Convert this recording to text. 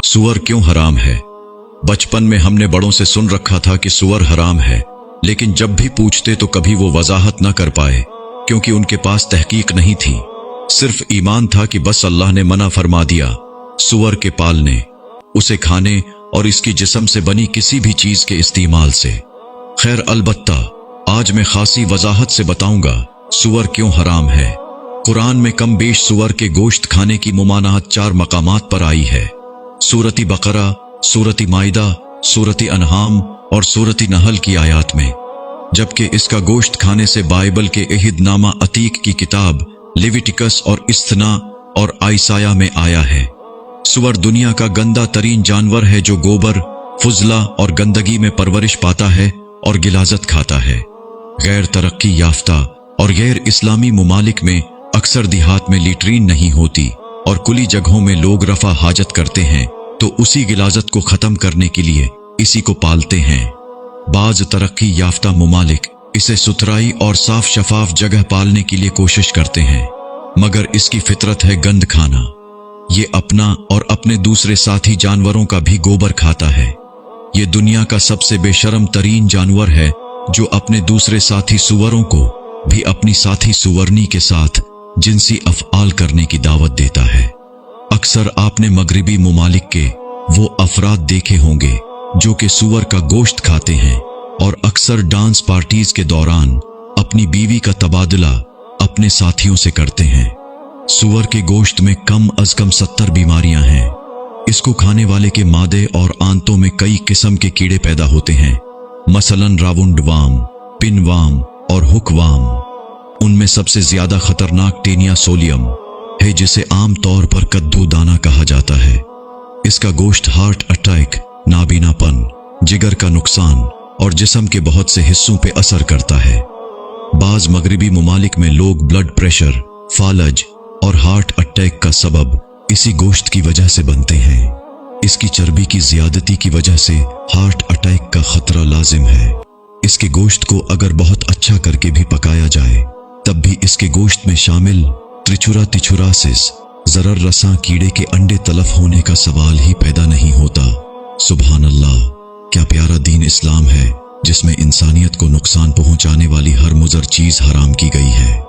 सुअर क्यों हराम है? बचपन में हमने बड़ों से सुन रखा था कि सुअर हराम है, लेकिन जब भी पूछते तो कभी वो वजाहत न कर पाए, क्योंकि उनके पास तहकीक नहीं थी। सिर्फ ईमान था कि बस अल्लाह ने मना फरमा दिया सुअर के पालने, उसे खाने और इसकी जिस्म से बनी किसी भी चीज के इस्तेमाल से। खैर, अलबत्ता आज मैं खासी वजाहत से बताऊंगा सुअर क्यों हराम है। कुरान में कम बेश सुअर के गोश्त खाने की मुमानाहत 4 मकामात पर आई है। सूरती बकरा, सूरती माइदा, सूरती अनहाम और सूरती नहल की आयात में। जबकि इसका गोश्त खाने से बाइबल के एहिदनामा अतीक की किताब लेविटिकस और इस्तना और आइसाया में आया है। सुअर दुनिया का गंदा तरीन जानवर है जो गोबर, फुजला और गंदगी में परवरिश पाता है और गिलाजत खाता है। गैर तरक्की याफ्ता और गैर इस्लामी मुमालिक में अक्सर देहात में लीट्रीन नहीं होती और कुली जगहों में लोग रफा हाजत करते हैं, तो उसी गिलाजत को खत्म करने के लिए इसी को पालते हैं। बाज तरक्की याफ्ता मुमालिक इसे सुथराई और साफ शफाफ जगह पालने के लिए कोशिश करते हैं, मगर इसकी फितरत है गंद खाना। ये अपना और अपने दूसरे साथी जानवरों का भी गोबर खाता है। ये दुनिया का सबसे बेशरम तरीन जानवर है जो अपने दूसरे साथी सुअरों को भी अपनी साथी सुअरनी के साथ जिनसी अफ़आल करने की दावत देता है। अक्सर आपने मगरिबी मुमालिक के वो अफराद देखे होंगे जो कि सुअर का गोश्त खाते हैं और अक्सर डांस पार्टीज के दौरान अपनी बीवी का तबादला अपने साथियों से करते हैं। सुअर के गोश्त में कम अज कम 70 बीमारियां हैं। इसको खाने वाले के मादे और आंतों में कई किस्म के कीड़े पैदा होते हैं, मसलन रावुंडवाम, पिनवाम और हुकवाम। उनमें सबसे ज्यादा खतरनाक टेनिया सोलियम है, जिसे आम तौर पर कद्दू दाना कहा जाता है। इसका गोश्त हार्ट अटैक, नाबीनापन, जिगर का नुकसान और जिस्म के बहुत से हिस्सों पे असर करता है। बाज मगरिबी मुमालिक में लोग ब्लड प्रेशर, फालज और हार्ट अटैक का सबब इसी गोश्त की वजह से बनते हैं। इसकी चर्बी की ज्यादती की वजह से हार्ट अटैक का खतरा लाजिम है। इसके गोश्त को अगर बहुत अच्छा करके भी पकाया जाए तब भी इसके गोश्त में शामिल त्रिचुरा तिचुरासिस, जरर रसा कीड़े के अंडे तलफ होने का सवाल ही पैदा नहीं होता। सुभान अल्लाह, क्या प्यारा दीन इस्लाम है जिसमें इंसानियत को नुकसान पहुंचाने वाली हर मुज़र चीज हराम की गई है।